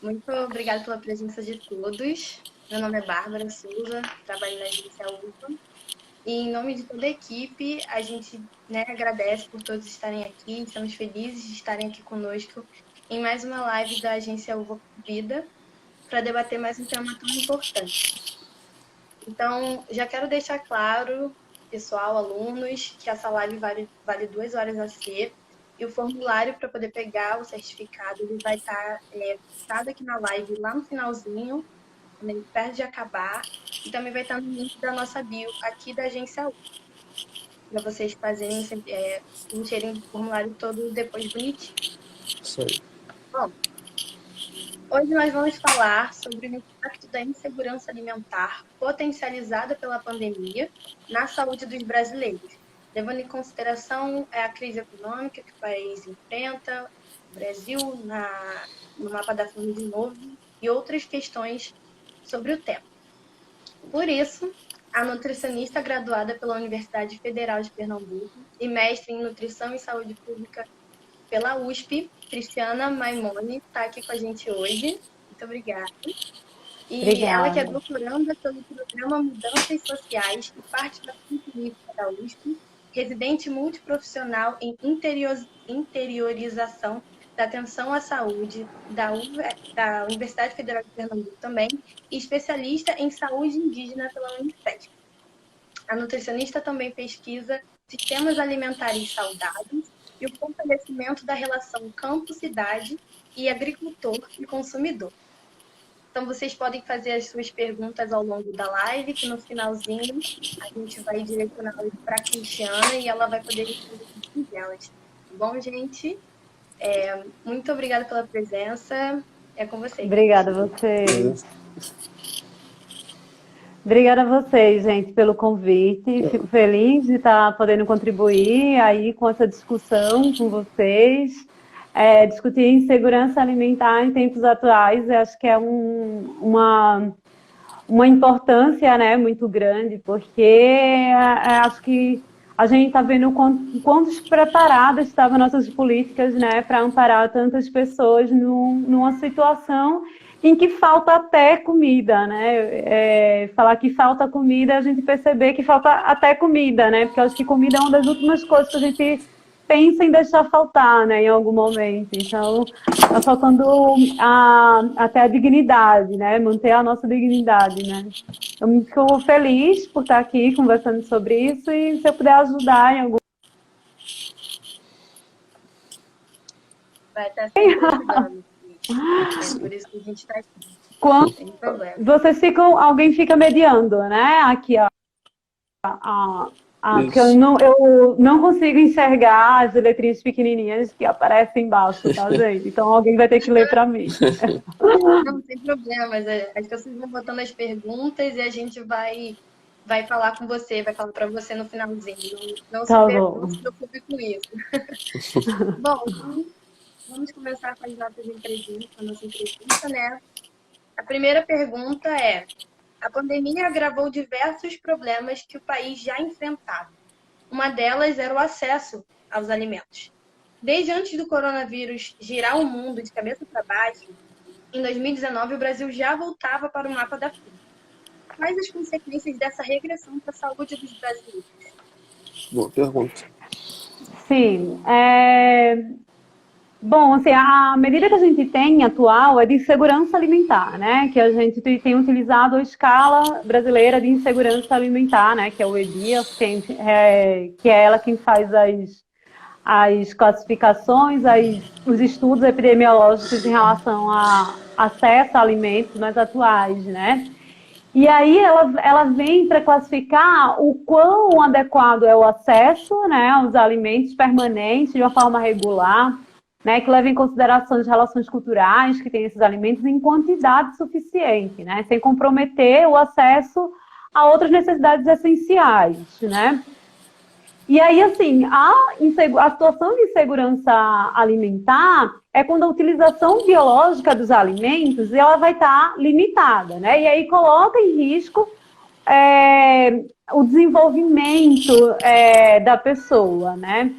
Muito obrigada pela presença de todos. Meu nome é Bárbara Souza, trabalho na agência UPA. E em nome de toda a equipe, a gente agradece por todos estarem aqui. Estamos felizes de estarem aqui conosco em mais uma live da agência UVA Vida para debater mais um tema tão importante. Então, já quero deixar claro, pessoal, alunos, que essa live vale 2 horas a ser. E o formulário para poder pegar o certificado ele vai estar fixado aqui na live, lá no finalzinho, perto de acabar. E também vai estar no link da nossa bio, aqui da agência U, para vocês fazerem, encherem o formulário todo depois bonitinho. Isso aí. Bom, hoje nós vamos falar sobre o impacto da insegurança alimentar potencializada pela pandemia na saúde dos brasileiros, levando em consideração a crise econômica que o país enfrenta, o Brasil no mapa da fome de novo e outras questões sobre o tema. Por isso, a nutricionista graduada pela Universidade Federal de Pernambuco e mestre em Nutrição e Saúde Pública pela USP, Cristiana Maimone, está aqui com a gente hoje. Muito obrigada. E Obrigada. ela que é doutoranda pelo programa Mudanças Sociais e participação científica da USP, residente multiprofissional em interiorização da atenção à saúde da Universidade Federal de Pernambuco também, e especialista em saúde indígena pela Unifesp. A nutricionista também pesquisa sistemas alimentares saudáveis e o fortalecimento da relação campo-cidade e agricultor e consumidor. Então, vocês podem fazer as suas perguntas ao longo da live, que no finalzinho a gente vai direcionar para a Cristiana e ela vai poder responder todas elas. Tá bom, gente? Muito obrigada pela presença. É com vocês. Obrigada a vocês. Obrigada a vocês, gente, pelo convite. Fico feliz de estar podendo contribuir aí com essa discussão com vocês. Discutir insegurança alimentar em tempos atuais, eu acho que é uma importância, né, muito grande, porque acho que a gente está vendo quanto despreparadas estavam nossas políticas, né, para amparar tantas pessoas numa situação em que falta até comida, né? Falar que falta comida, a gente perceber que falta até comida, né? Porque eu acho que comida é uma das últimas coisas que a gente pensa em deixar faltar, né, em algum momento. Então, está faltando até a dignidade, né? Manter a nossa dignidade, né? Eu fico feliz por estar aqui conversando sobre isso e se eu puder ajudar em algum... Vai estar sempre ajudando. Por isso que a gente está aqui. Quando vocês alguém fica mediando, né? Aqui, ó. Porque eu não consigo enxergar as letrinhas pequenininhas que aparecem embaixo, tá, gente? Então alguém vai ter que ler para mim. Não tem problema, mas acho que vocês vão botando as perguntas e a gente vai falar com você, vai falar para você no finalzinho. Não se preocupe com isso. Bom, então, vamos começar com as nossas entrevistas, a nossa entrevista, né? A primeira pergunta é: a pandemia agravou diversos problemas que o país já enfrentava. Uma delas era o acesso aos alimentos. Desde antes do coronavírus girar o mundo de cabeça para baixo, em 2019 o Brasil já voltava para o mapa da fome. Quais as consequências dessa regressão para a saúde dos brasileiros? Boa pergunta. Sim, bom, assim, a medida que a gente tem atual é de segurança alimentar, né? Que a gente tem utilizado a escala brasileira de insegurança alimentar, né? Que é o EBIA, que é ela quem faz as classificações, os estudos epidemiológicos em relação a acesso a alimentos mais atuais, né? E aí ela vem para classificar o quão adequado é o acesso, né, aos alimentos permanentes de uma forma regular, né, que leva em consideração as relações culturais que tem esses alimentos em quantidade suficiente, né, sem comprometer o acesso a outras necessidades essenciais, né. E aí, assim, a situação de insegurança alimentar é quando a utilização biológica dos alimentos ela vai estar limitada, né? E aí coloca em risco o desenvolvimento da pessoa, né?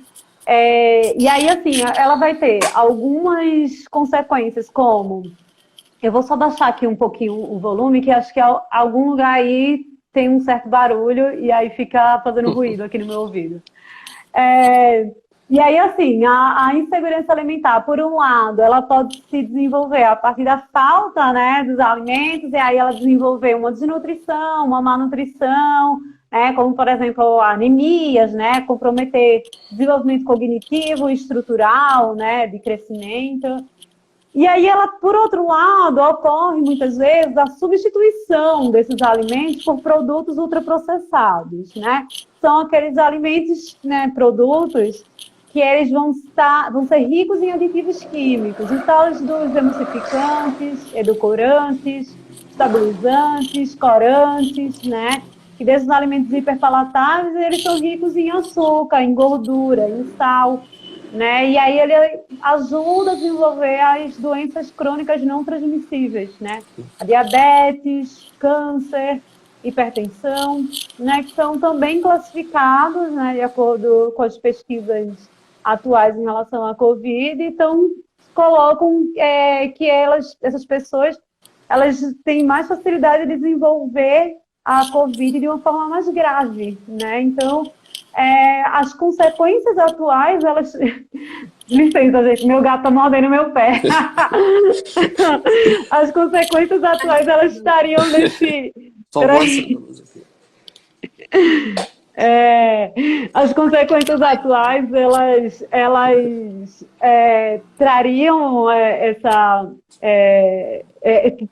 E aí, assim, ela vai ter algumas consequências como Eu vou só baixar aqui um pouquinho o volume, que acho que algum lugar aí tem um certo barulho e aí fica fazendo ruído aqui no meu ouvido. E aí, assim, a insegurança alimentar, por um lado, ela pode se desenvolver a partir da falta, né, dos alimentos, e aí ela desenvolver uma desnutrição, uma má nutrição, né, como, por exemplo, anemias, né, comprometer desenvolvimento cognitivo e estrutural, né, de crescimento. E aí ela, por outro lado, ocorre muitas vezes a substituição desses alimentos por produtos ultraprocessados, né? São aqueles alimentos, né, produtos que eles vão ser ricos em aditivos químicos, então dos emulsificantes, edulcorantes, estabilizantes, corantes, né? E desses alimentos hiperpalatáveis, eles são ricos em açúcar, em gordura, em sal, né? E aí ele ajuda a desenvolver as doenças crônicas não transmissíveis, né? A diabetes, câncer, hipertensão, né? Que são também classificados, né, de acordo com as pesquisas atuais em relação à Covid, então colocam que essas pessoas, elas têm mais facilidade de desenvolver a Covid de uma forma mais grave, né? Então, as consequências atuais, elas... Licença, gente, meu gato tá mordendo meu pé. As consequências atuais, elas estariam nesse... As consequências atuais, elas trariam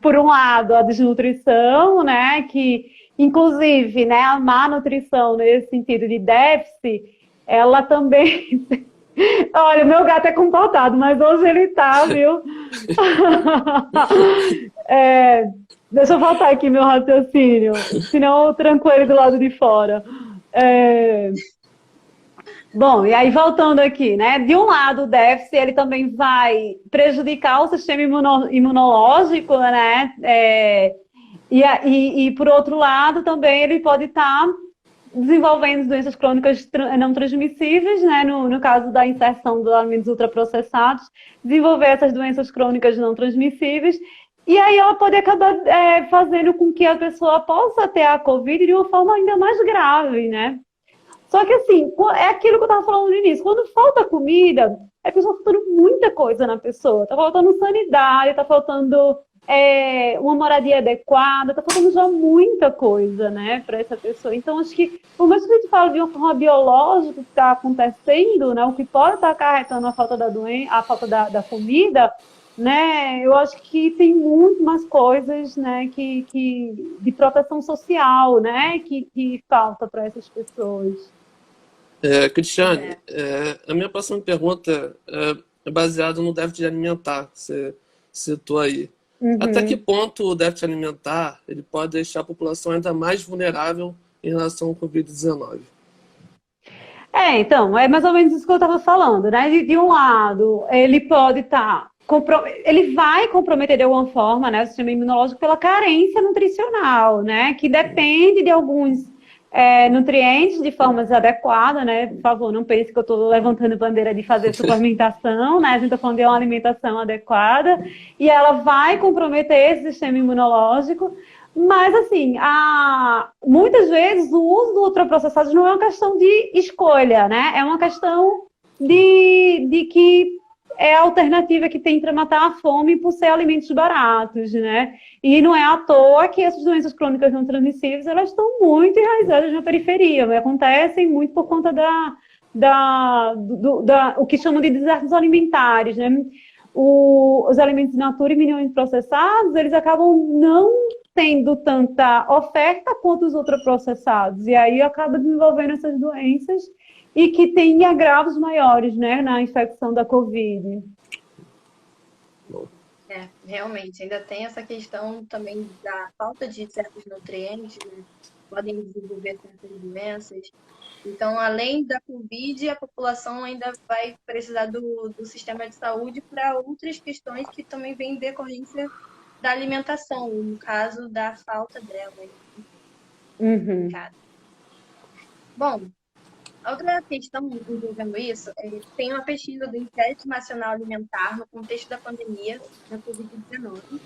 por um lado, a desnutrição, né, que, inclusive, né, a má nutrição nesse sentido de déficit, ela também... Olha, meu gato é comportado, mas hoje ele tá, viu? Deixa eu voltar aqui meu raciocínio, senão eu tranco ele do lado de fora. Bom, e aí voltando aqui, né? De um lado, o déficit, ele também vai prejudicar o sistema imunológico, né? E por outro lado, também ele pode estar desenvolvendo doenças crônicas não transmissíveis, né? No caso da inserção dos alimentos ultraprocessados, desenvolver essas doenças crônicas não transmissíveis. E aí ela pode acabar fazendo com que a pessoa possa ter a Covid de uma forma ainda mais grave, né? Só que assim, é aquilo que eu estava falando no início, quando falta comida, a pessoa está faltando muita coisa na pessoa. Está faltando sanidade, está faltando uma moradia adequada, está faltando já muita coisa, né, para essa pessoa. Então, acho que, por mais que a gente fale de uma forma biológica que está acontecendo, né, o que pode estar acarretando a falta da comida, né, eu acho que tem muito mais coisas, né, de proteção social, né, que falta para essas pessoas. Cristiane, a minha próxima pergunta é baseada no déficit alimentar, que você citou aí. Uhum. Até que ponto o déficit alimentar ele pode deixar a população ainda mais vulnerável em relação ao Covid-19? Então, é mais ou menos isso que eu estava falando, né? De um lado, ele pode estar... ele vai comprometer de alguma forma, né, o sistema imunológico pela carência nutricional, né? Que depende de alguns nutrientes de formas adequadas, né? Por favor, não pense que eu estou levantando bandeira de fazer suplementação, né? A gente está falando de uma alimentação adequada e ela vai comprometer esse sistema imunológico, mas assim, muitas vezes o uso do ultraprocessado não é uma questão de escolha, né? É uma questão de que é a alternativa que tem para matar a fome por ser alimentos baratos, né? E não é à toa que essas doenças crônicas não transmissíveis, elas estão muito enraizadas na periferia, mas acontecem muito por conta o que chamam de desertos alimentares, né? Os alimentos in natura e minimamente processados, eles acabam não tendo tanta oferta quanto os ultraprocessados, e aí acaba desenvolvendo essas doenças e que tem agravos maiores, né, na infecção da Covid. Realmente, ainda tem essa questão também da falta de certos nutrientes, né? Podem desenvolver certas doenças. Então, além da Covid, a população ainda vai precisar do sistema de saúde para outras questões que também vêm em decorrência da alimentação, no caso da falta dela. Uhum. Bom, outra questão envolvendo isso, tem uma pesquisa do Inquérito Nacional Alimentar no contexto da pandemia da Covid-19,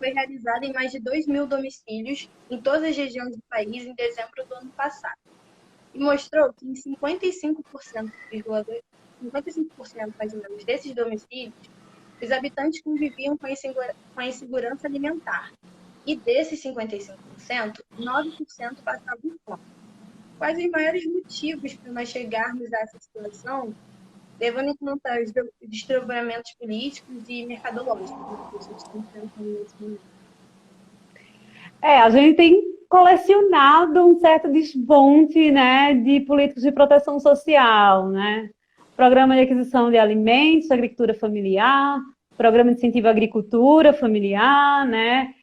foi realizada em mais de 2.000 domicílios em todas as regiões do país em dezembro do ano passado. E mostrou que em 55%, 55% mais ou menos desses domicílios, os habitantes conviviam com a insegurança alimentar. E desses 55%, 9% passavam fome. Quais os maiores motivos para nós chegarmos a essa situação, levando em conta os desdobramentos políticos e mercadológicos que a gente está enfrentando nesse momento? A gente tem colecionado um certo desmonte, né, de políticas de proteção social, né? Programa de aquisição de alimentos, agricultura familiar, programa de incentivo à agricultura familiar, né?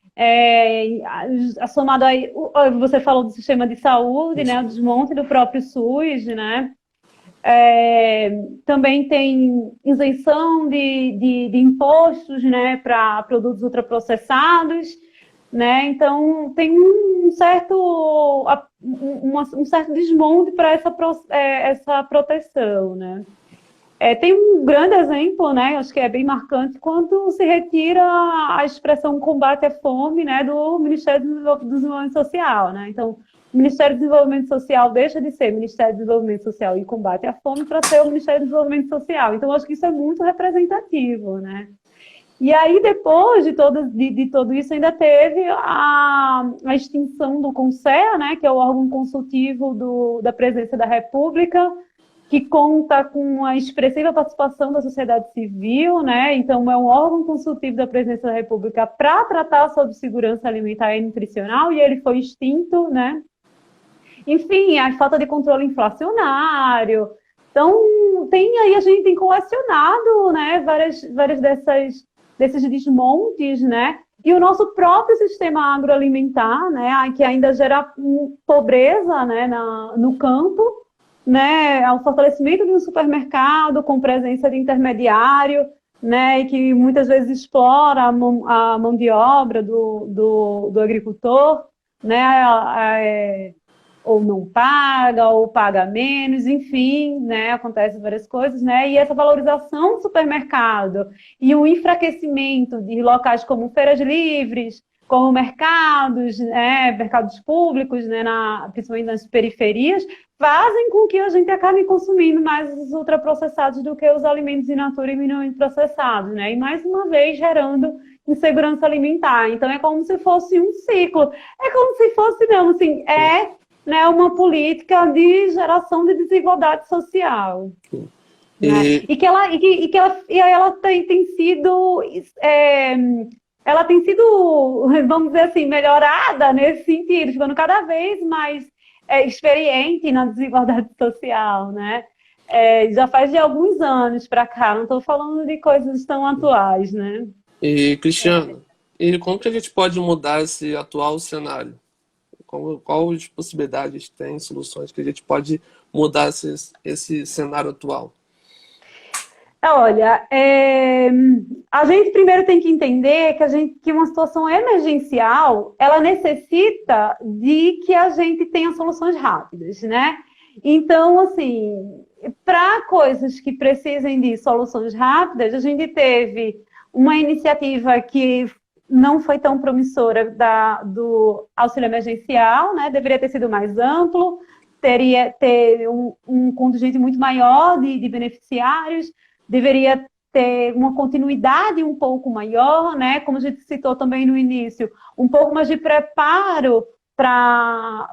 Somado aí, você falou do sistema de saúde, né? O desmonte do próprio SUS, né? Também tem isenção de impostos, né, para produtos ultraprocessados, né? Então tem um certo desmonte para essa proteção, né? Tem um grande exemplo, né? Acho que é bem marcante quando se retira a expressão combate à fome, né, do Ministério do Desenvolvimento Social, né? Então o Ministério do Desenvolvimento Social deixa de ser Ministério do Desenvolvimento Social e Combate à Fome para ser o Ministério do Desenvolvimento Social. Então acho que isso é muito representativo, né? E aí, depois de tudo isso, ainda teve a extinção do CONSEA, né, que é o órgão consultivo da Presidência da República, que conta com a expressiva participação da sociedade civil, né? Então, é um órgão consultivo da Presidência da República para tratar sobre segurança alimentar e nutricional, e ele foi extinto, né? Enfim, a falta de controle inflacionário. Então, a gente tem colecionado, né, várias desses desmontes, né? E o nosso próprio sistema agroalimentar, né, que ainda gera pobreza, né, no campo, né, o fortalecimento de um supermercado com presença de intermediário, né, e que muitas vezes explora a mão de obra do agricultor, né, ou não paga, ou paga menos, enfim, né, acontecem várias coisas, né, e essa valorização do supermercado e o enfraquecimento de locais como feiras livres, como mercados, né, mercados públicos, né, principalmente nas periferias, fazem com que a gente acabe consumindo mais os ultraprocessados do que os alimentos in natura e minimamente processados, né, e mais uma vez gerando insegurança alimentar. Então é como se fosse um ciclo, é como se fosse, não, assim, né, uma política de geração de desigualdade social. Né? E ela tem sido, vamos dizer assim, melhorada nesse sentido, ficando cada vez mais experiente na desigualdade social, né? Já faz de alguns anos para cá, não estou falando de coisas tão atuais, né? E, Cristiano, como que a gente pode mudar esse atual cenário? Quais possibilidades tem, soluções que a gente pode mudar esse cenário atual? Olha, a gente primeiro tem que entender que uma situação emergencial, ela necessita de que a gente tenha soluções rápidas, né? Então, assim, para coisas que precisem de soluções rápidas, a gente teve uma iniciativa que não foi tão promissora do auxílio emergencial, né? Deveria ter sido mais amplo, teria ter um contingente muito maior de beneficiários, deveria ter uma continuidade um pouco maior, né? Como a gente citou também no início, um pouco mais de preparo para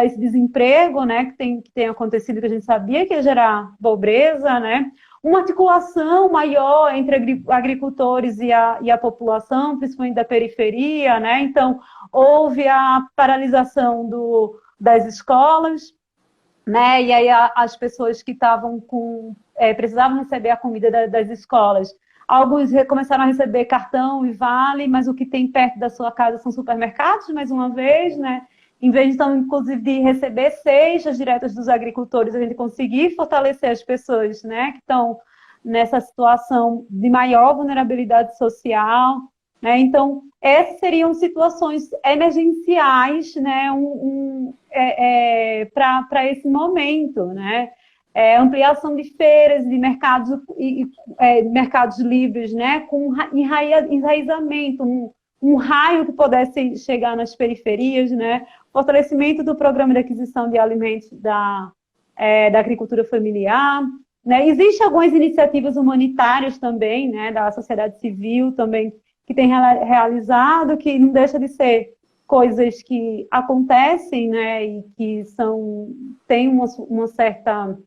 esse desemprego, né? Que tem acontecido, que a gente sabia que ia gerar pobreza, né? Uma articulação maior entre agricultores e a população, principalmente da periferia, né? Então, houve a paralisação das escolas, né? E aí as pessoas que estavam precisavam receber a comida das escolas, alguns começaram a receber cartão e vale, mas o que tem perto da sua casa são supermercados, mais uma vez, né? Em vez, então, inclusive, de receber cestas diretas dos agricultores, a gente conseguir fortalecer as pessoas, né, que estão nessa situação de maior vulnerabilidade social, né? Então, essas seriam situações emergenciais, né, para esse momento, né? Ampliação de feiras, de mercados livres, né, com enraizamento, um raio que pudesse chegar nas periferias, né? Fortalecimento do programa de aquisição de alimentos da agricultura familiar, né? Existem algumas iniciativas humanitárias também, né, da sociedade civil também, que tem realizado, que não deixa de ser coisas que acontecem, né, e que têm uma certa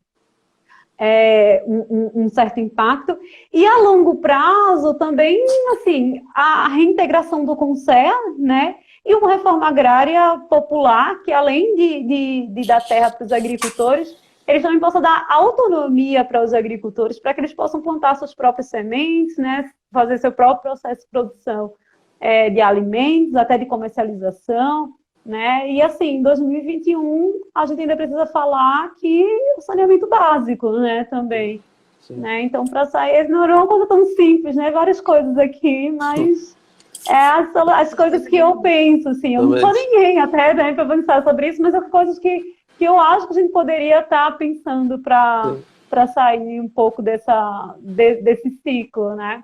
um certo impacto. E a longo prazo também, assim, a reintegração do CONSER, né, e uma reforma agrária popular, que além de dar terra para os agricultores, eles também possam dar autonomia para os agricultores, para que eles possam plantar suas próprias sementes, né, fazer seu próprio processo de produção de alimentos, até de comercialização, né? E assim, em 2021, a gente ainda precisa falar que o saneamento básico, né, também. Sim. Né? Então, para sair, não é uma coisa tão simples, né? Várias coisas aqui, mas as coisas que eu penso, assim, eu não sou ninguém até, né, para pensar sobre isso, mas são coisas que eu acho que a gente poderia estar pensando para sair um pouco desse ciclo, né?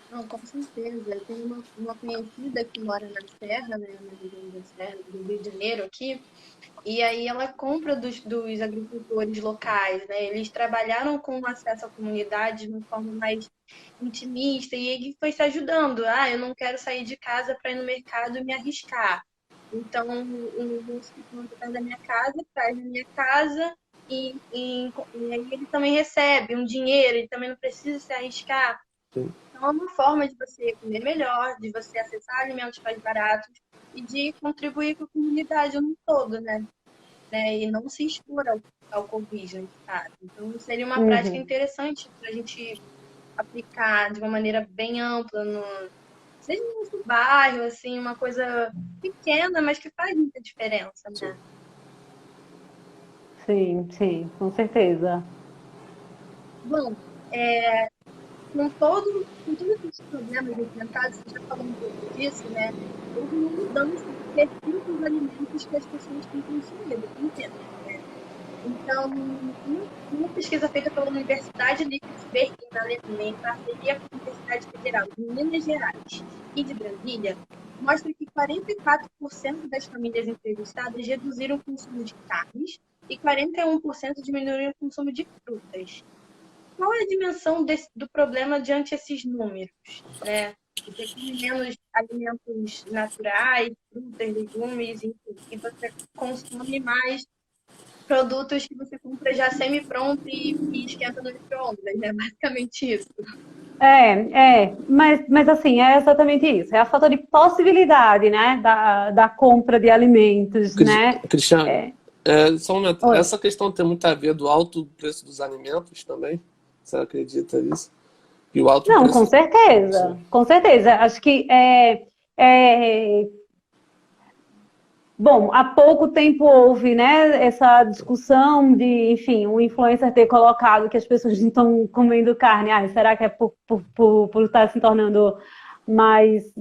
Não, com certeza. Eu tenho uma conhecida que mora na Serra, né, na região da Serra, do Rio de Janeiro, aqui, e aí ela compra dos agricultores locais, né? Eles trabalharam com acesso à comunidade de uma forma mais intimista e ele foi se ajudando. Ah, eu não quero sair de casa para ir no mercado e me arriscar. Então, o moço que planta perto da minha casa traz na minha casa e aí ele também recebe um dinheiro, ele também não precisa se arriscar. Sim. Então, é uma forma de você comer melhor, de você acessar alimentos mais baratos e de contribuir com a comunidade no todo, né? E não se expor ao Covid, nesse caso. Então, seria uma prática interessante para a gente aplicar de uma maneira bem ampla, seja no nosso bairro, assim, uma coisa pequena, mas que faz muita diferença, né? Sim, sim, com certeza. Bom, com todos esses problemas enfrentados, você já falou um pouco disso, né? Houve uma mudança de perfil dos alimentos que as pessoas têm consumido, entendem, né? Então, uma pesquisa feita pela Universidade Liquid Berkeley, na Alemanha, em parceria com a Universidade Federal de Minas Gerais e de Brasília, mostra que 44% das famílias entrevistadas reduziram o consumo de carnes e 41% diminuíram o consumo de frutas. Qual é a dimensão do problema diante esses números, né? Você come menos alimentos naturais, frutas, legumes, enfim, e você consome mais produtos que você compra já semi-pronto e esquenta no micro-ondas, né? Basicamente isso. Mas assim, é exatamente isso. É a falta de possibilidade, né, da compra de alimentos, né? Cristiane, essa questão tem muito a ver do alto preço dos alimentos também? Você acredita nisso? E o alto Não, preço... com certeza. Sim. Com certeza. Acho que Bom, há pouco tempo houve, né, essa discussão de, enfim, um influencer ter colocado que as pessoas não estão comendo carne. Ah, será que é por estar se tornando mais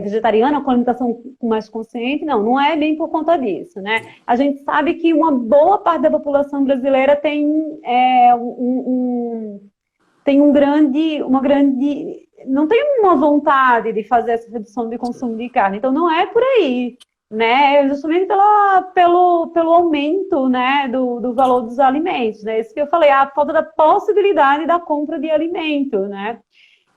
vegetariana, com alimentação mais consciente? Não, não é bem por conta disso, né? A gente sabe que uma boa parte da população brasileira tem uma grande... não tem uma vontade de fazer essa redução de consumo de carne. Então, não é por aí, né? Justamente pelo aumento, né, do valor dos alimentos, né? Isso que eu falei, a falta da possibilidade da compra de alimento, né?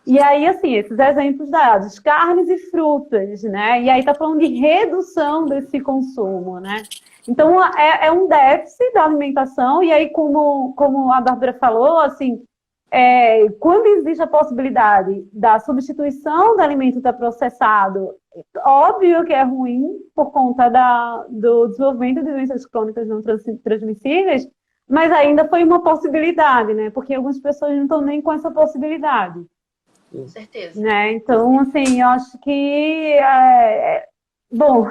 E aí, assim, esses exemplos dados, carnes e frutas, né? E aí tá falando de redução desse consumo, né? Então, é um déficit da alimentação, e aí, como a Bárbara falou, assim, quando existe a possibilidade da substituição do alimento ultraprocessado, óbvio que é ruim por conta do desenvolvimento de doenças crônicas não transmissíveis, mas ainda foi uma possibilidade, né? Porque algumas pessoas não estão nem com essa possibilidade. Com certeza. Né? Então, assim, eu acho que... bom...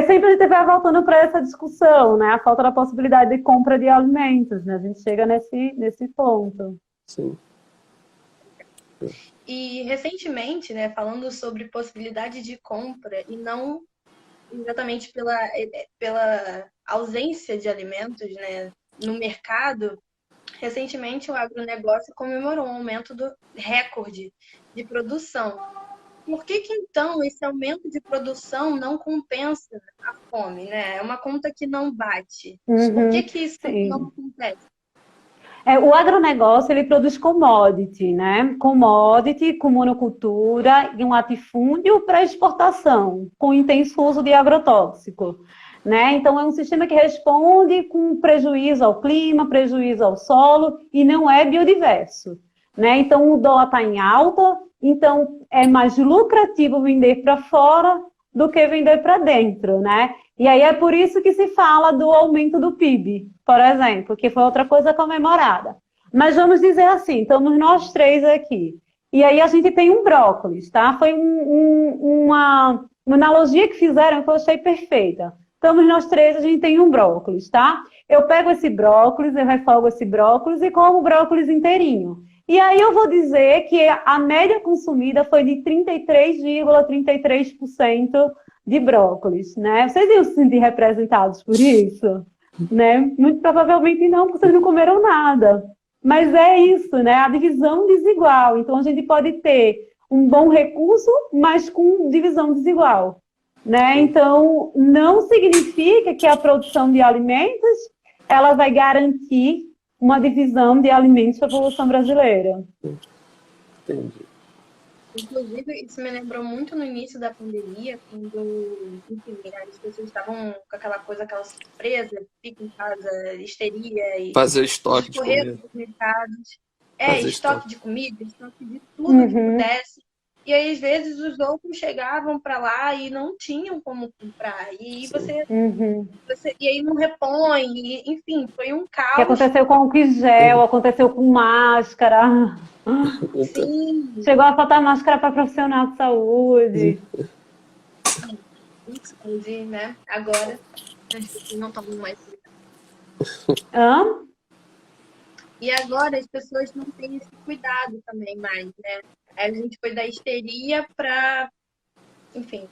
sempre a gente vai voltando para essa discussão, né? A falta da possibilidade de compra de alimentos, né? A gente chega nesse ponto. Sim. E recentemente, né, falando sobre possibilidade de compra e não exatamente pela ausência de alimentos, né, no mercado, recentemente o agronegócio comemorou um aumento do recorde de produção. por que que então esse aumento de produção não compensa a fome, né? É uma conta que não bate. Por que Uhum, que isso não sim. acontece? O agronegócio, ele produz commodity, né? Commodity com monocultura e um latifúndio para exportação, com intenso uso de agrotóxico, né? Então, é um sistema que responde com prejuízo ao clima, prejuízo ao solo e não é biodiverso, né? Então, o dólar está em alta, então é mais lucrativo vender para fora do que vender para dentro, né? E aí é por isso que se fala do aumento do PIB, por exemplo, que foi outra coisa comemorada. Mas vamos dizer assim, estamos nós três aqui. E aí a gente tem um brócolis, tá? Foi uma analogia que fizeram que eu achei perfeita. Estamos nós três, a gente tem um brócolis, tá? Eu pego esse brócolis, eu refogo esse brócolis e como o brócolis inteirinho. E aí eu vou dizer que a média consumida foi de 33,33% de brócolis, né? Vocês iam se sentir representados por isso? Né? Muito provavelmente não, porque vocês não comeram nada. Mas é isso, né? A divisão desigual. Então a gente pode ter um bom recurso, mas com divisão desigual, né? Então não significa que a produção de alimentos ela vai garantir uma divisão de alimentos para a população brasileira. Entendi. Inclusive, isso me lembrou muito no início da pandemia, quando, enfim, as pessoas estavam com aquela coisa, aquela surpresa, fica em casa, histeria e Fazer estoque de correr comida. para os mercados. Fazer Estoque estoque. de comida, estoque de tudo que pudesse. E aí, às vezes, os outros chegavam para lá e não tinham como comprar. E aí Sim. e aí não repõe, e, enfim, foi um O que caos. aconteceu com o gel, aconteceu com máscara. Então, Sim, Chegou a faltar máscara para profissional de saúde. inclusive, né? Agora, as pessoas não tomam mais cuidado. Hã? E agora as pessoas não têm esse cuidado também mais, né? Aí a gente foi da histeria para, enfim.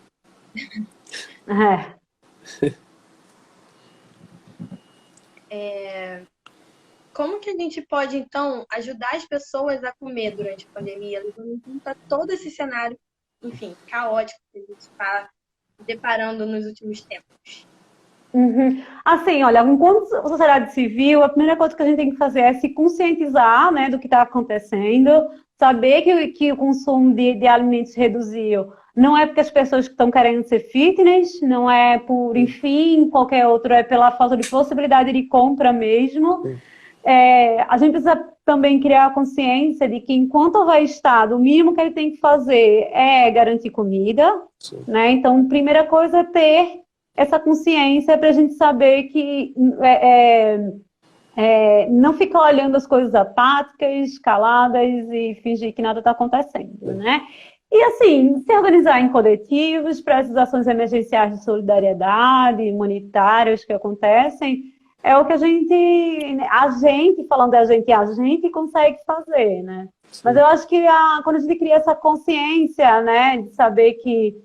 Como que a gente pode, então, ajudar as pessoas a comer durante a pandemia, levando em conta todo esse cenário, enfim, caótico que a gente está deparando nos últimos tempos? Assim, olha, enquanto sociedade civil, a primeira coisa que a gente tem que fazer é se conscientizar, né, do que está acontecendo, saber que o consumo de alimentos reduziu. Não é porque as pessoas que estão querendo ser fitness, não é por, enfim, qualquer outro, é pela falta de possibilidade de compra mesmo. A gente precisa também criar a consciência de que enquanto houver Estado, o mínimo que ele tem que fazer é garantir comida, né? Então, primeira coisa é ter essa consciência para a gente saber que não ficar olhando as coisas apáticas, caladas e fingir que nada está acontecendo, né? E assim, se organizar em coletivos para essas ações emergenciais de solidariedade, humanitárias que acontecem, é o que a gente, falando da gente, a gente consegue fazer, né? Mas eu acho que quando a gente cria essa consciência, né, de saber que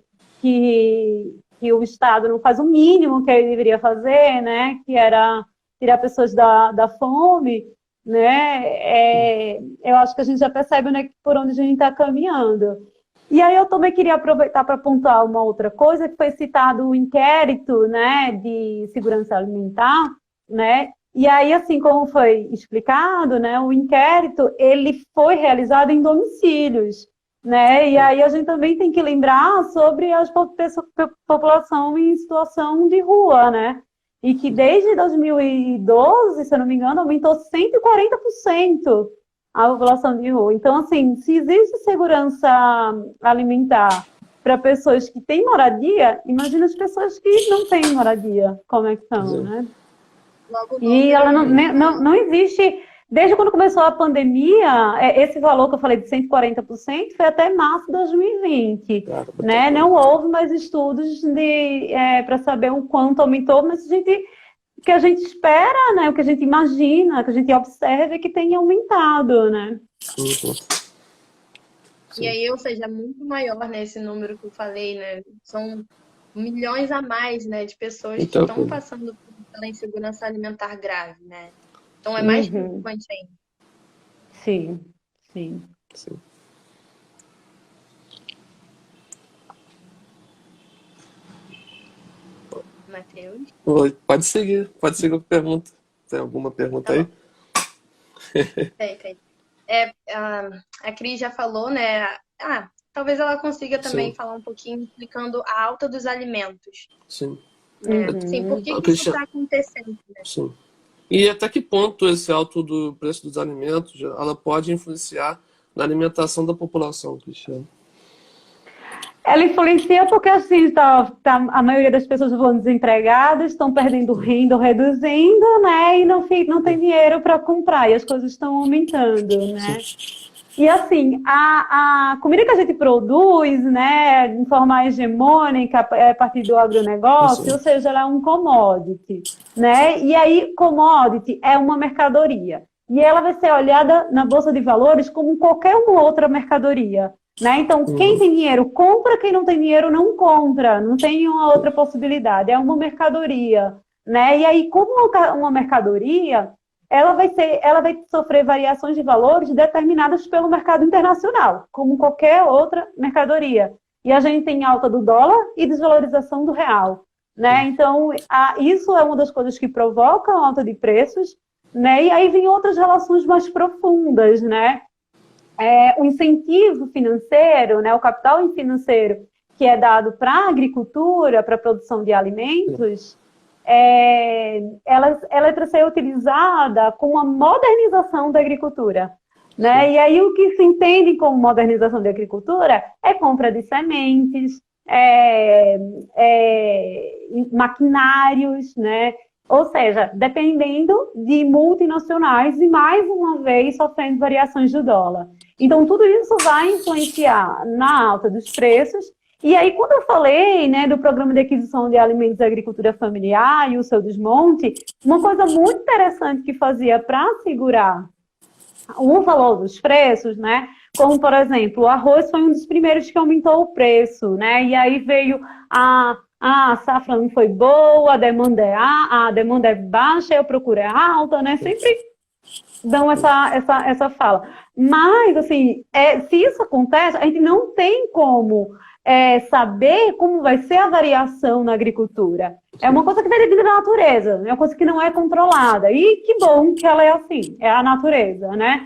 o Estado não faz o mínimo que ele deveria fazer, né, que era tirar pessoas da fome, né, eu acho que a gente já percebe, né, por onde a gente está caminhando. E aí eu também queria aproveitar para pontuar uma outra coisa, que foi citado o inquérito, né, de segurança alimentar, né, e aí, assim como foi explicado, né, o inquérito, ele foi realizado em domicílios, né, e aí a gente também tem que lembrar sobre a população em situação de rua, né, e que desde 2012, se eu não me engano, aumentou 140% a população de rua. Então, assim, se existe segurança alimentar para pessoas que têm moradia, imagina as pessoas que não têm moradia, como é que estão, né? Logo, E logo, ela não existe. Desde quando começou a pandemia, esse valor que eu falei de 140% foi até março de 2020. Né? Não houve mais estudos para saber o quanto aumentou, mas o que a gente espera, né? O que a gente imagina, que a gente observa é que tem aumentado, né? E aí, ou seja, muito maior, né, esse número que eu falei, né? São milhões a mais, né, de pessoas que estão passando pela insegurança alimentar grave, né? Então é mais preocupante ainda. Sim, sim. Matheus. Oi, pode seguir com a pergunta. Tem alguma pergunta Tá aí? bom. Tem. A Cris já falou, né? Talvez ela consiga também Sim, falar um pouquinho explicando a alta dos alimentos, sim. né? Sim, por que isso Cristiano, está acontecendo, né? sim. E até que ponto esse alto do preço dos alimentos, ela pode influenciar na alimentação da população, Cristiano? Ela influencia porque, assim, a maioria das pessoas vão desempregadas, estão perdendo renda ou reduzindo, né? E não tem dinheiro para comprar, e as coisas estão aumentando, Sim, né? E, assim, a comida que a gente produz, né, de forma hegemônica, a partir do agronegócio, ou sim, seja, ela é um commodity, né? E aí, commodity é uma mercadoria. E ela vai ser olhada na Bolsa de Valores como qualquer uma outra mercadoria. Né? Então, quem uhum, tem dinheiro compra, quem não tem dinheiro não compra, não tem uma outra possibilidade, é uma mercadoria. Né? E aí, como uma mercadoria, ela vai sofrer variações de valores determinadas pelo mercado internacional, como qualquer outra mercadoria. E a gente tem alta do dólar e desvalorização do real. Né? Então, isso é uma das coisas que provoca a alta de preços, né? E aí vem outras relações mais profundas, né? O incentivo financeiro, né, o capital financeiro que é dado para a agricultura, para a produção de alimentos, ela é para ser utilizada com a modernização da agricultura. Né? E aí o que se entende como modernização da agricultura é compra de sementes, maquinários, né? Ou seja, dependendo de multinacionais e, mais uma vez, sofrendo variações do dólar. Então, tudo isso vai influenciar na alta dos preços. E aí, quando eu falei, né, do Programa de Aquisição de Alimentos e Agricultura Familiar e o seu desmonte, uma coisa muito interessante que fazia para segurar o valor dos preços, né? Como, por exemplo, o arroz foi um dos primeiros que aumentou o preço, né? E aí veio a safra não foi boa, a demanda é baixa, a procura é alta, né? Sempre dão essa fala. Mas, assim, se isso acontece, a gente não tem como saber como vai ser a variação na agricultura. É uma coisa que vem da natureza, é uma coisa que não é controlada. E que bom que ela é assim, é a natureza, né?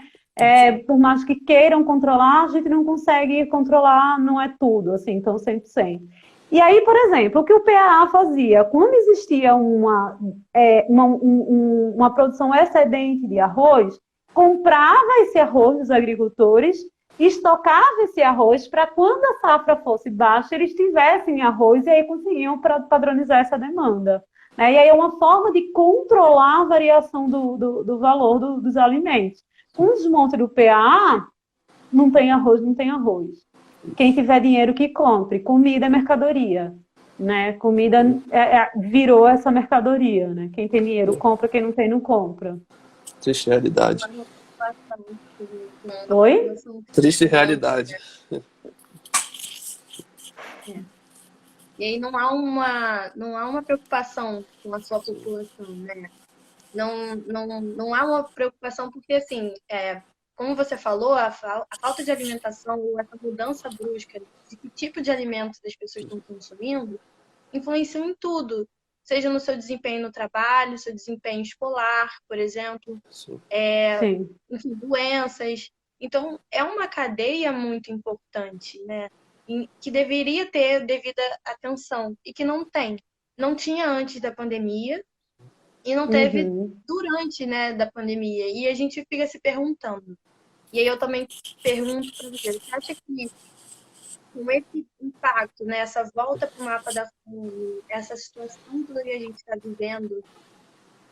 Por mais que queiram controlar, a gente não consegue controlar, não é tudo, assim, então 100%. E aí, por exemplo, o que o PAA fazia? Quando existia uma produção excedente de arroz, comprava esse arroz dos agricultores, estocava esse arroz para quando a safra fosse baixa, eles tivessem arroz e aí conseguiam padronizar essa demanda. Né? E aí é uma forma de controlar a variação do valor dos alimentos. Com o desmonte do PAA, não tem arroz, não tem arroz. Quem tiver dinheiro que compre. Comida é mercadoria. Né? Comida virou essa mercadoria. Né? Quem tem dinheiro compra, quem não tem não compra. Triste realidade. Oi? Triste realidade. E aí não há uma preocupação com a sua população, né? Não há uma preocupação porque, assim, como você falou, a falta de alimentação ou essa mudança brusca de que tipo de alimentos as pessoas estão consumindo influenciam em tudo, seja no seu desempenho no trabalho, seu desempenho escolar, por exemplo, Sim. enfim, doenças. Então, é uma cadeia muito importante, né? Que deveria ter devida atenção e que não tem. Não tinha antes da pandemia e não teve durante, né, da pandemia. E a gente fica se perguntando. E aí eu também pergunto para você acha que com esse impacto, né, essa volta para o mapa da fome, essa situação toda que a gente está vivendo,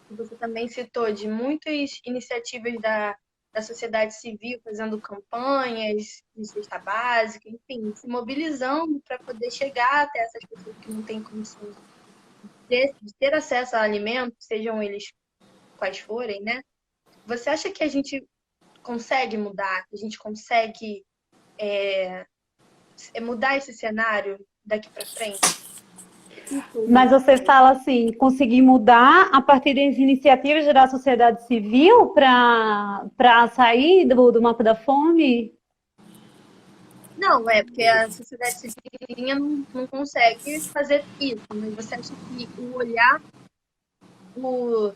que você também citou, de muitas iniciativas da sociedade civil fazendo campanhas de cesta básica, enfim, se mobilizando para poder chegar até essas pessoas que não têm condições de ter acesso a alimentos, sejam eles quais forem, né? Você acha que a gente consegue mudar, que a gente consegue mudar esse cenário daqui para frente? Mas você fala assim, conseguir mudar a partir das iniciativas da sociedade civil para sair do mapa da fome? Não, é porque a sociedade civil não consegue fazer isso, mas você acha que o olhar o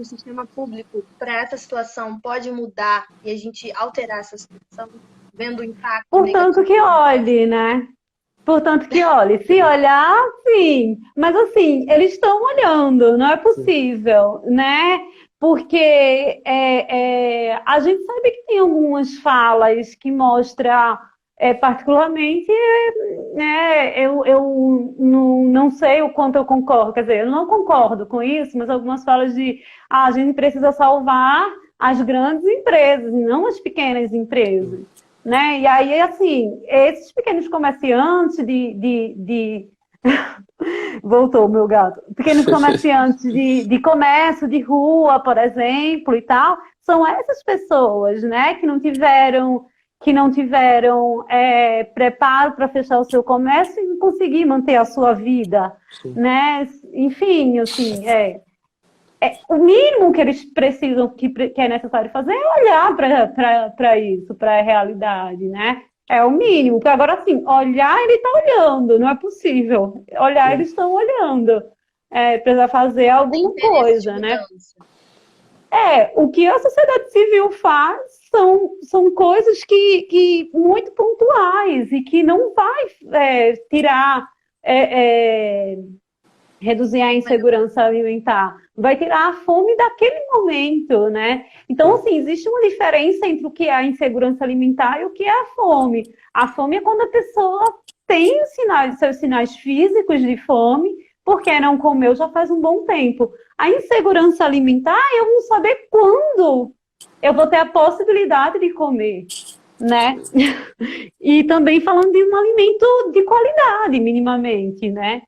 sistema público para essa situação pode mudar e a gente alterar essa situação, vendo o impacto Portanto negativo? que olhe, né? Portanto que olhe. Se olhar, sim. Mas assim, eles estão olhando, não é possível, né? Porque a gente sabe que tem algumas falas que mostram, particularmente, né? Eu não sei o quanto eu concordo, quer dizer, eu não concordo com isso, mas algumas falas de a gente precisa salvar as grandes empresas, não as pequenas empresas. Né? E aí, assim, esses pequenos comerciantes Voltou o meu gato. Pequenos comerciantes de comércio, de rua, por exemplo, e tal, são essas pessoas, né, que não tiveram preparo para fechar o seu comércio e conseguir manter a sua vida, né? Enfim, assim, o mínimo que eles precisam, que é necessário fazer é olhar para isso, para a realidade, né? É o mínimo. Porque agora, assim, olhar, ele está olhando, não é possível. Olhar, eles estão olhando. Precisa fazer alguma coisa, né? O que a sociedade civil faz são coisas que muito pontuais e que não vai tirar... reduzir a insegurança alimentar, vai tirar a fome daquele momento, né? Então, assim, existe uma diferença entre o que é a insegurança alimentar e o que é a fome. A fome é quando a pessoa tem seus sinais físicos de fome, porque não comeu já faz um bom tempo. A insegurança alimentar é eu não saber quando eu vou ter a possibilidade de comer, né? E também falando de um alimento de qualidade, minimamente, né?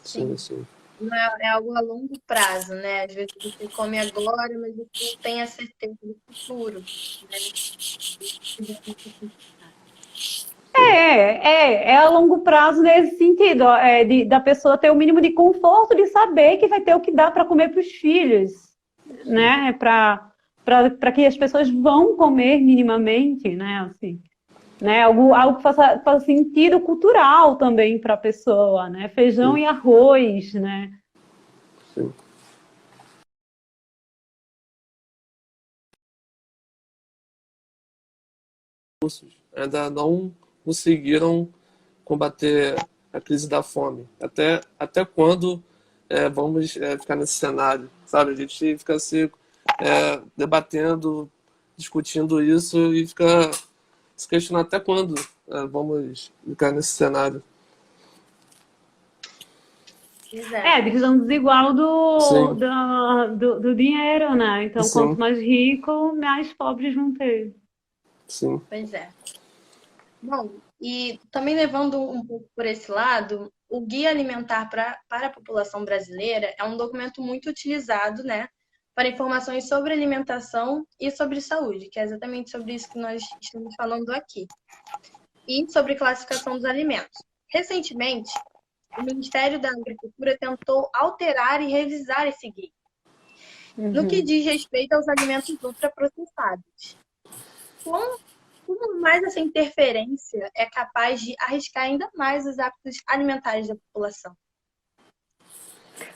Sim, sim. Não é algo a longo prazo, né? Às vezes você come agora, mas você não tem a certeza do futuro, né? É a longo prazo nesse sentido, da pessoa ter o mínimo de conforto de saber que vai ter o que dá para comer para os filhos, né? Para que as pessoas vão comer minimamente, né? Assim. Né? Algo que faça sentido cultural também para a pessoa, né? Feijão e arroz, né? Sim. Ainda não conseguiram combater a crise da fome. Até quando vamos ficar nesse cenário, sabe? A gente fica se debatendo, discutindo isso e fica se questionar até quando vamos ficar nesse cenário. Divisão desigual Sim. do dinheiro, né? Então, Sim. quanto mais rico, mais pobres vão ter. Sim. Pois é. Bom, e também levando um pouco por esse lado, o Guia Alimentar para a População Brasileira é um documento muito utilizado, né, para informações sobre alimentação e sobre saúde, que é exatamente sobre isso que nós estamos falando aqui, e sobre classificação dos alimentos. Recentemente, o Ministério da Agricultura tentou alterar e revisar esse guia, no que diz respeito aos alimentos ultraprocessados. Como mais essa interferência é capaz de arriscar ainda mais os hábitos alimentares da população?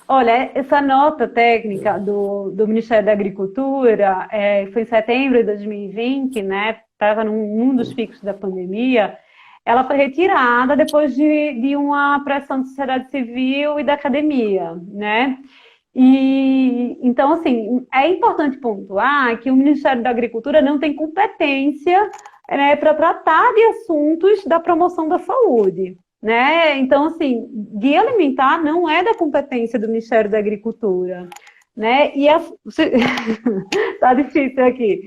Olha, essa nota técnica do Ministério da Agricultura foi em setembro de 2020, né? Estava num dos picos da pandemia. Ela foi retirada depois de uma pressão da sociedade civil e da academia, né? E então, assim, é importante pontuar que o Ministério da Agricultura não tem competência, né, para tratar de assuntos da promoção da saúde, né? Então, assim, guia alimentar não é da competência do Ministério da Agricultura, né? Tá difícil aqui.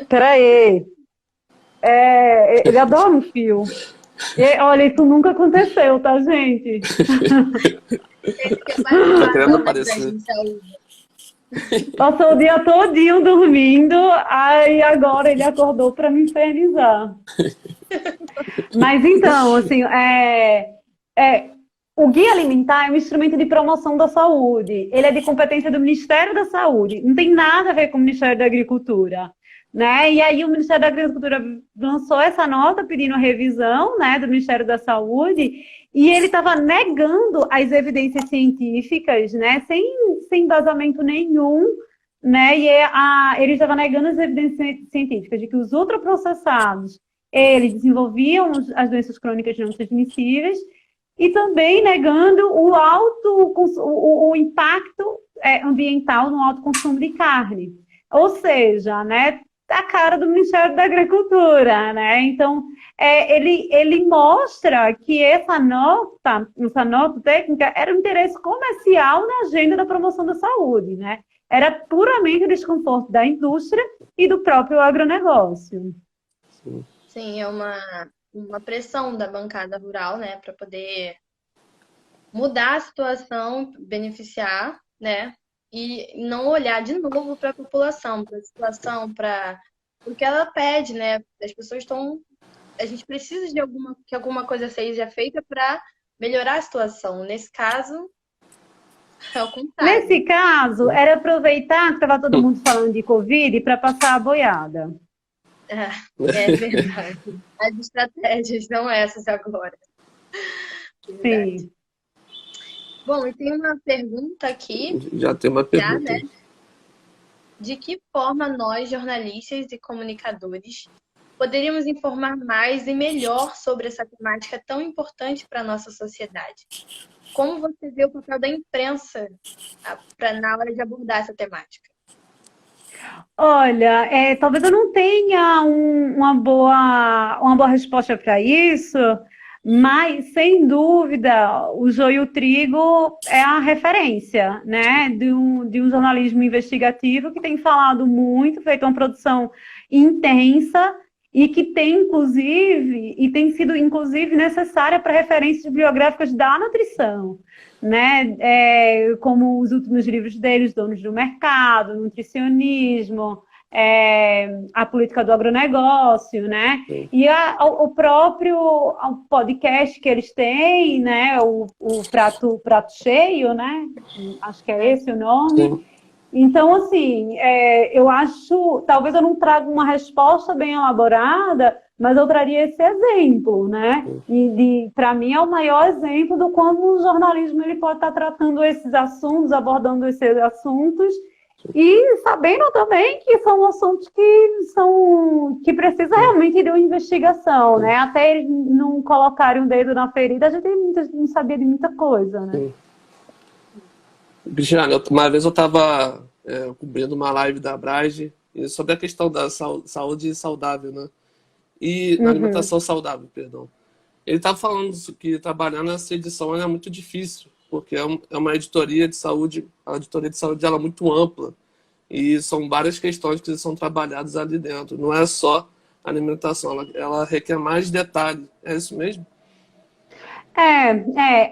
Peraí. Ele adora um fio. Olha, isso nunca aconteceu, tá, gente? Tá querendo aparecer. Passou o dia todinho dormindo, aí agora ele acordou para me infernizar. Mas então, assim, o Guia Alimentar é um instrumento de promoção da saúde. Ele é de competência do Ministério da Saúde. Não tem nada a ver com o Ministério da Agricultura. né? E aí o Ministério da Agricultura lançou essa nota pedindo a revisão, né, do Ministério da Saúde, e ele estava negando as evidências científicas, né, sem embasamento nenhum, né, e ele estava negando as evidências científicas de que os ultraprocessados, eles desenvolviam as doenças crônicas não transmissíveis, e também negando o impacto ambiental no alto consumo de carne. Ou seja, né, a cara do Ministério da Agricultura, né? Então, ele mostra que essa nota técnica era um interesse comercial na agenda da promoção da saúde, né? Era puramente o desconforto da indústria e do próprio agronegócio. Sim, é uma pressão da bancada rural, né, para poder mudar a situação, beneficiar, né, e não olhar de novo para a população, para a situação, para o que ela pede, né? As pessoas estão. A gente precisa de que alguma coisa seja feita para melhorar a situação. Nesse caso, é o contrário. Nesse caso, era aproveitar que estava todo mundo falando de Covid para passar a boiada. É verdade. As estratégias são essas agora. Verdade. Sim. Bom, e tem uma pergunta aqui. Já tem uma pergunta. Né? De que forma nós, jornalistas e comunicadores, poderíamos informar mais e melhor sobre essa temática tão importante para a nossa sociedade? Como você vê o papel da imprensa na hora de abordar essa temática? Olha, talvez eu não tenha uma boa resposta para isso, mas, sem dúvida, o Joio e o Trigo é a referência, né, de um jornalismo investigativo que tem falado muito, feito uma produção intensa e que tem sido, inclusive, necessária para referências bibliográficas da nutrição, né, como os últimos livros deles, Donos do Mercado, Nutricionismo, a política do agronegócio, né? Sim. E o próprio podcast que eles têm, né? O prato cheio, né? Acho que é esse o nome. Sim. Então, assim, eu acho, talvez eu não traga uma resposta bem elaborada, mas eu traria esse exemplo, né? E para mim é o maior exemplo do como o jornalismo ele pode estar tratando esses assuntos, abordando esses assuntos, e sabendo também que são assuntos que precisam realmente de uma investigação, né? Até eles não colocarem o dedo na ferida, a gente não sabia de muita coisa, né? Sim. Cristiane, uma vez eu estava cobrindo uma live da Abrage sobre a questão da saúde saudável, né? E na alimentação saudável, perdão. Ele estava falando que trabalhar nessa edição é muito difícil, porque é uma editoria de saúde, a editoria de saúde ela é muito ampla, e são várias questões que são trabalhadas ali dentro. Não é só alimentação, ela requer mais detalhe. É isso mesmo?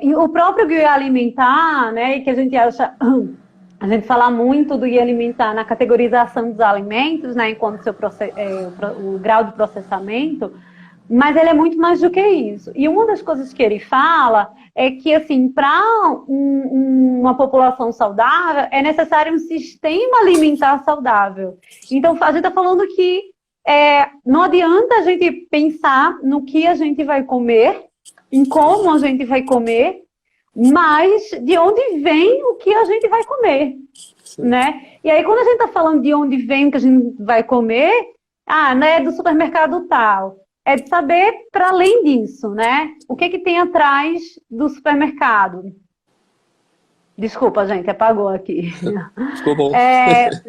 E o próprio guia alimentar, né, que a gente fala muito do guia alimentar na categorização dos alimentos, né, enquanto o grau de processamento, mas ele é muito mais do que isso. E uma das coisas que ele fala é que, assim, para uma população saudável, é necessário um sistema alimentar saudável. Então, a gente está falando que não adianta a gente pensar no que a gente vai comer, em como a gente vai comer, mas de onde vem o que a gente vai comer, né? E aí, quando a gente está falando de onde vem o que a gente vai comer, né, do supermercado tal, é de saber para além disso, né? O que tem atrás do supermercado? Desculpa, gente, apagou aqui. Ficou bom.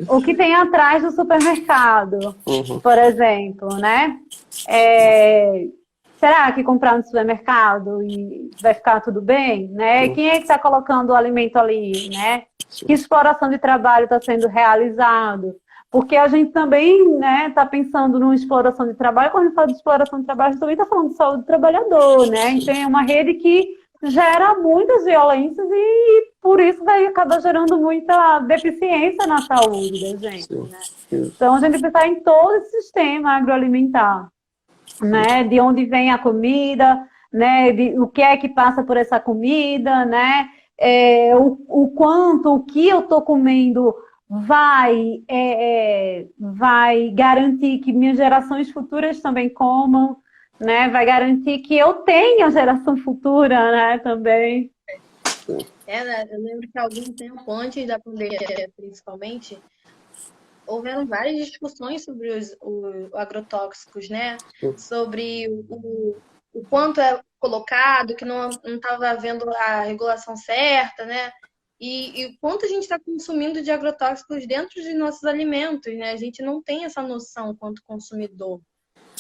O que tem atrás do supermercado, por exemplo, né? Será que comprar no supermercado e vai ficar tudo bem, né? Quem é que está colocando o alimento ali, né? Que exploração de trabalho está sendo realizado? Porque a gente também, né, está pensando numa exploração de trabalho. Quando a gente fala de exploração de trabalho, a gente também está falando de saúde do trabalhador, né? Então é uma rede que gera muitas violências e por isso vai acabar gerando muita deficiência na saúde da gente, né? Então a gente precisa em todo esse sistema agroalimentar, né? De onde vem a comida, né? O que é que passa por essa comida, né? O que eu estou comendo vai garantir que minhas gerações futuras também comam, né? Vai garantir que eu tenha geração futura, né? Também. Né? Eu lembro que há algum tempo antes da pandemia, principalmente, houveram várias discussões sobre os agrotóxicos, né? Sobre o quanto é colocado, que não estava havendo a regulação certa, né? E o quanto a gente está consumindo de agrotóxicos dentro de nossos alimentos, né? A gente não tem essa noção quanto consumidor.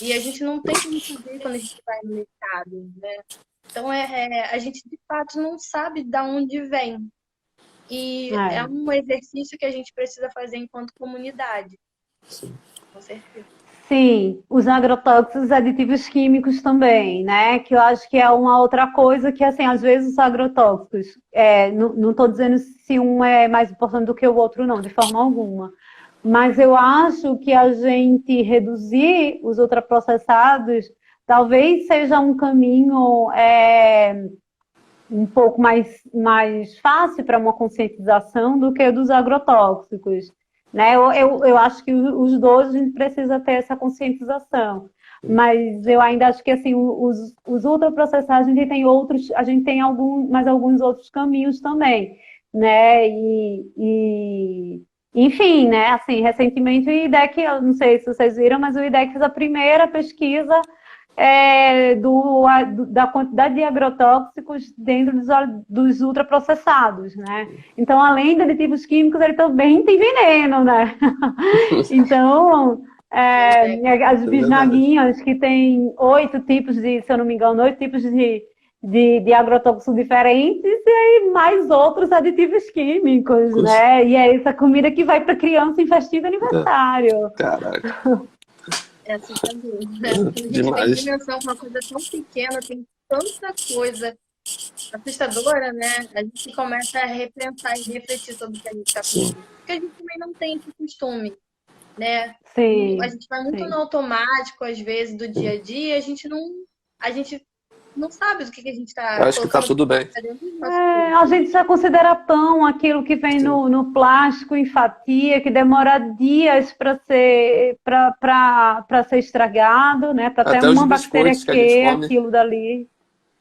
E a gente não tem como saber quando a gente vai no mercado, né? Então, a gente, de fato, não sabe de onde vem. E é um exercício que a gente precisa fazer enquanto comunidade. Sim. Com certeza. Sim, os agrotóxicos, aditivos químicos também, né? Que eu acho que é uma outra coisa que, assim, às vezes os agrotóxicos, não estou dizendo se um é mais importante do que o outro, não, de forma alguma. Mas eu acho que a gente reduzir os ultraprocessados talvez seja um caminho um pouco mais fácil para uma conscientização do que o dos agrotóxicos. Né? Eu acho que os dois a gente precisa ter essa conscientização, mas eu ainda acho que assim os ultraprocessados a gente tem alguns outros caminhos também, né? Enfim, né? Assim, recentemente o IDEC, eu não sei se vocês viram, mas o IDEC fez a primeira pesquisa da quantidade de agrotóxicos dentro dos ultraprocessados, né? Então, além de aditivos químicos, ele também tem veneno, né? Então, as bisnaguinhas, que tem 8 tipos se eu não me engano, 8 tipos de agrotóxicos diferentes e aí mais outros aditivos químicos, né? E é essa comida que vai para criança em festinha de aniversário. Caraca. É assustador, né? Quando a gente tem dimensão com uma coisa tão pequena, tem tanta coisa assustadora, né? A gente começa a repensar e refletir sobre o que a gente está comendo. Porque a gente também não tem esse costume, né? Sim, a gente vai muito no automático, às vezes, do dia a dia, a gente não sabe do que a gente está. Eu acho que está tudo bem. A gente já considera pão aquilo que vem no plástico em fatia, que demora dias para ser estragado, né? Para ter uma bactéria que aquilo dali.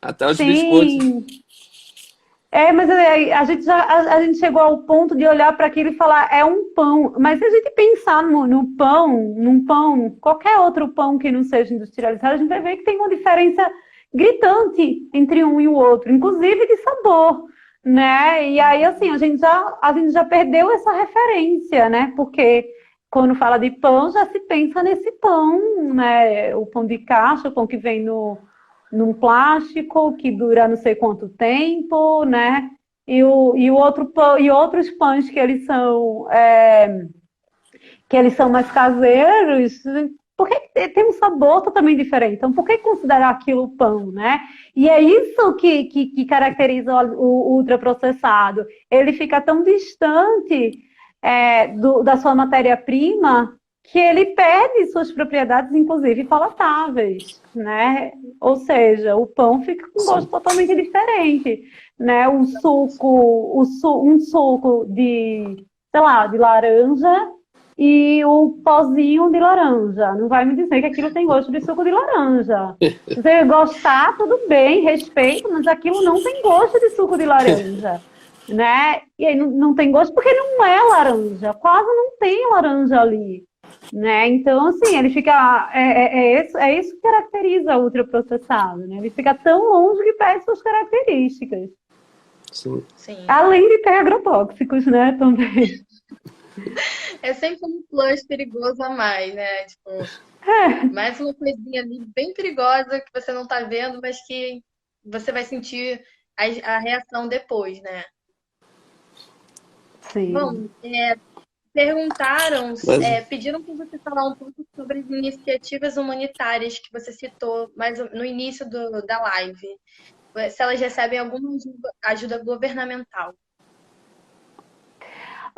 Até os biscoitos. Mas a gente chegou ao ponto de olhar para aquilo e falar, é um pão. Mas se a gente pensar num pão, qualquer outro pão que não seja industrializado, a gente vai ver que tem uma diferença gritante entre um e o outro, inclusive de sabor, né? E aí, assim, a gente já perdeu essa referência, né? Porque quando fala de pão, já se pensa nesse pão, né? O pão de caixa, o pão que vem num plástico, que dura não sei quanto tempo, né? E outros pães que eles são mais caseiros, porque tem um sabor totalmente diferente. Então, por que considerar aquilo pão, né? E é isso que caracteriza o ultraprocessado. Ele fica tão distante da sua matéria-prima que ele perde suas propriedades, inclusive palatáveis, né? Ou seja, o pão fica com gosto totalmente diferente, né? Um suco de, sei lá, de laranja e o pozinho de laranja. Não vai me dizer que aquilo tem gosto de suco de laranja. Se você gostar, tudo bem, respeito, mas aquilo não tem gosto de suco de laranja, né? E aí não tem gosto porque não é laranja, quase não tem laranja ali, né? Então, assim, ele fica... isso que caracteriza o ultraprocessado, né? Ele fica tão longe que perde suas características. Sim. Além de ter agrotóxicos, né, também. É sempre um plus perigoso a mais, né? Tipo, mais uma coisinha ali bem perigosa que você não tá vendo, mas que você vai sentir a reação depois, né? Sim. Bom, pediram para você falar um pouco sobre as iniciativas humanitárias que você citou no início da live. Se elas recebem alguma ajuda governamental.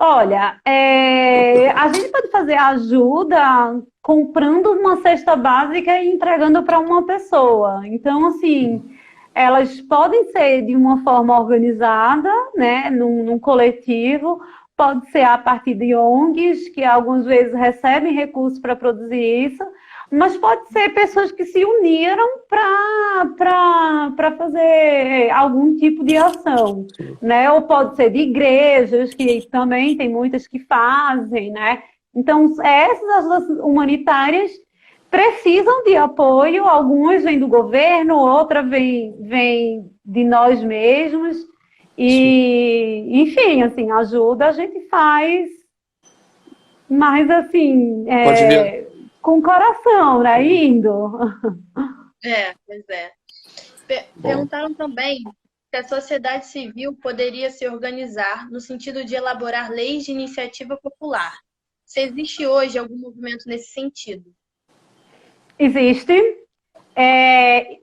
Olha, a gente pode fazer ajuda comprando uma cesta básica e entregando para uma pessoa. Então, assim, elas podem ser de uma forma organizada, né, num coletivo, pode ser a partir de ONGs, que algumas vezes recebem recursos para produzir isso, mas pode ser pessoas que se uniram para fazer algum tipo de ação, né? Ou pode ser de igrejas, que também tem muitas que fazem, né? Então, essas ajudas humanitárias precisam de apoio, algumas vêm do governo, outras vêm de nós mesmos, e, enfim, assim, ajuda a gente faz, mas assim, Pode ver. com coração, né? Indo. Pois é. Bom, Perguntaram também se a sociedade civil poderia se organizar no sentido de elaborar leis de iniciativa popular. Se existe hoje algum movimento nesse sentido? Existe,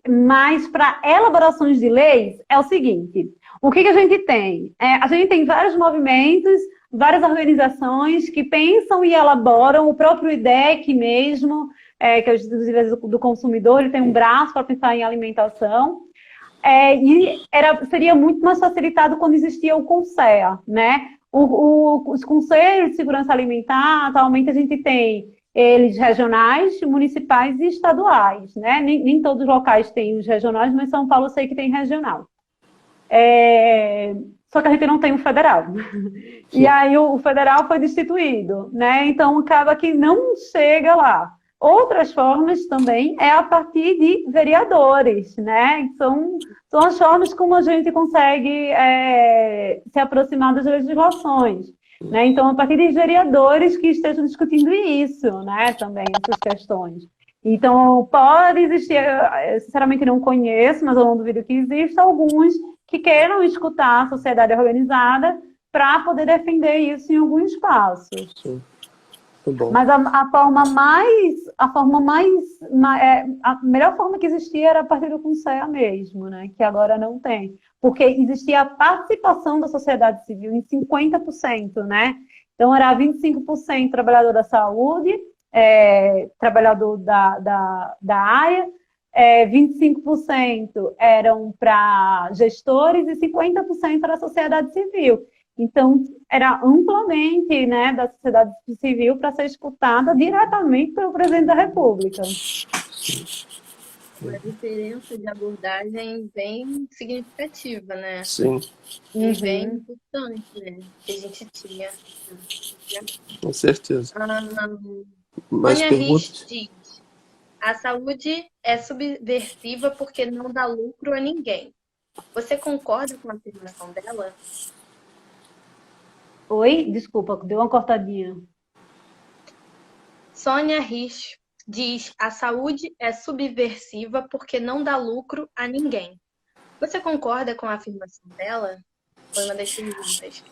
mas para elaborações de leis é o seguinte: o que a gente tem? A gente tem vários movimentos, várias organizações que pensam e elaboram, o próprio IDEC mesmo, que é o Instituto de Defesa do Consumidor, ele tem um braço para pensar em alimentação. E seria muito mais facilitado quando existia o CONSEA, né? Os conselhos de segurança alimentar, atualmente a gente tem eles regionais, municipais e estaduais, né? Nem todos os locais têm os regionais, mas São Paulo eu sei que tem regional. Só que a gente não tem o federal. sim. E aí o federal foi destituído, né? Então acaba que não chega lá. Outras formas também é a partir de vereadores, né? São as formas como a gente consegue se aproximar das legislações, né? Então, a partir de vereadores que estejam discutindo isso, né? Também essas questões. Então, pode existir, eu sinceramente não conheço, mas eu não duvido que exista alguns que queiram escutar a sociedade organizada para poder defender isso em alguns espaços. Sim. Muito bom. Mas a melhor forma que existia era a partir do CONSEA mesmo, né? Que agora não tem. Porque existia a participação da sociedade civil em 50%, né? Então era 25% trabalhador da saúde, trabalhador da área, 25% eram para gestores e 50% era a sociedade civil. Então, era amplamente, né, da sociedade civil para ser escutada diretamente pelo presidente da República. Uma diferença de abordagem bem significativa, né? Sim, E bem importante, né? Que a gente tinha. com certeza. Mais Sônia perguntas? Rich diz: a saúde é subversiva porque não dá lucro a ninguém. Você concorda com a afirmação dela? Oi? Desculpa, deu uma cortadinha. Sônia Rich diz: a saúde é subversiva porque não dá lucro a ninguém. Você concorda com a afirmação dela? Foi uma das perguntas.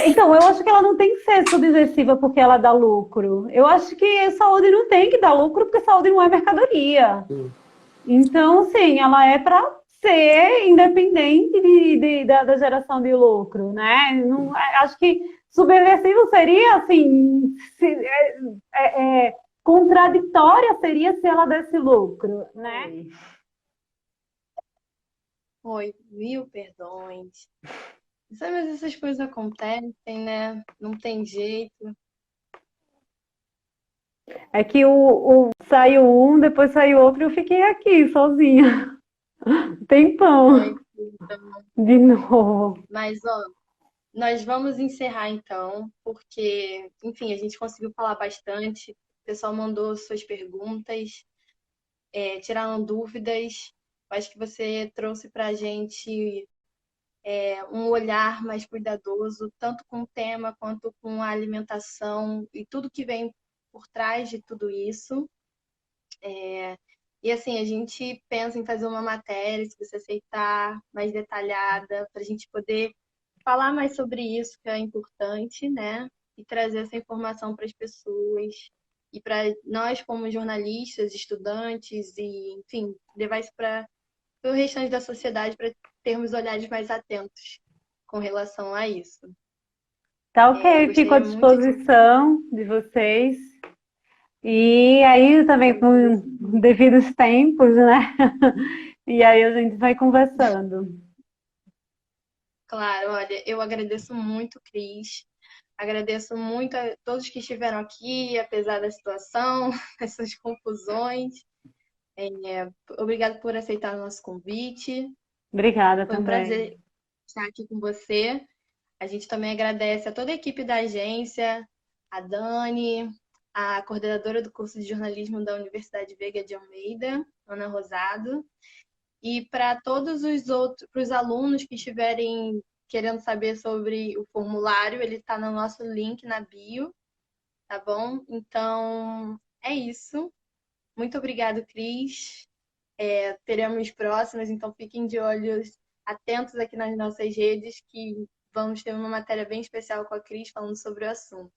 Então, eu acho que ela não tem que ser subversiva porque ela dá lucro. Eu acho que a saúde não tem que dar lucro porque saúde não é mercadoria. Então, sim, ela é para ser independente da geração de lucro, né? Não, acho que subversivo seria, assim, contraditória seria se ela desse lucro, né? Oi, mil perdões. Mas essas coisas acontecem, né? Não tem jeito. É que saiu um, depois saiu outro e eu fiquei aqui sozinha. Tempão. De novo. Mas, nós vamos encerrar então, porque, enfim, a gente conseguiu falar bastante. O pessoal mandou suas perguntas, tiraram dúvidas. Acho que você trouxe para a gente um olhar mais cuidadoso, tanto com o tema quanto com a alimentação e tudo que vem por trás de tudo isso. E assim, a gente pensa em fazer uma matéria, se você aceitar, mais detalhada, para a gente poder falar mais sobre isso, que é importante, né? E trazer essa informação para as pessoas e para nós, como jornalistas, estudantes, e, enfim, levar isso para o restante da sociedade para termos olhares mais atentos com relação a isso. Tá ok, fico à disposição de vocês. E aí também com devidos tempos, né? E aí a gente vai conversando. Claro, olha, eu agradeço muito, Cris. Agradeço muito a todos que estiveram aqui, apesar da situação, essas confusões. Obrigado por aceitar o nosso convite. Obrigada Foi um também. prazer estar aqui com você. A gente também agradece a toda a equipe da agência, a Dani, a coordenadora do curso de jornalismo da Universidade Veiga de Almeida, Ana Rosado, e para todos os outros, para os alunos que estiverem querendo saber sobre o formulário, ele está no nosso link na bio, tá bom? Então, é isso. Muito obrigado, Cris. Teremos próximas, então fiquem de olhos atentos aqui nas nossas redes, que vamos ter uma matéria bem especial com a Cris falando sobre o assunto.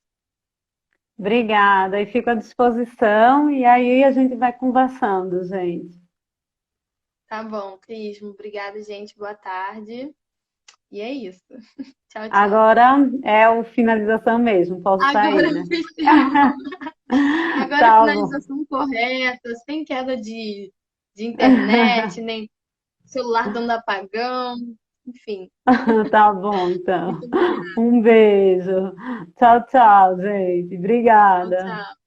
Obrigada, e fico à disposição, e aí a gente vai conversando, gente. Tá bom, Cris. Obrigada, gente. Boa tarde. E é isso. Tchau, tchau. Agora é a finalização mesmo, posso Agora sair, né? fechamos. Agora a Tá bom, finalização correta, sem queda de internet, nem celular dando apagão. Enfim, tá bom, então. muito obrigada. Um beijo. Tchau, tchau, gente. Tchau, Obrigada. tchau.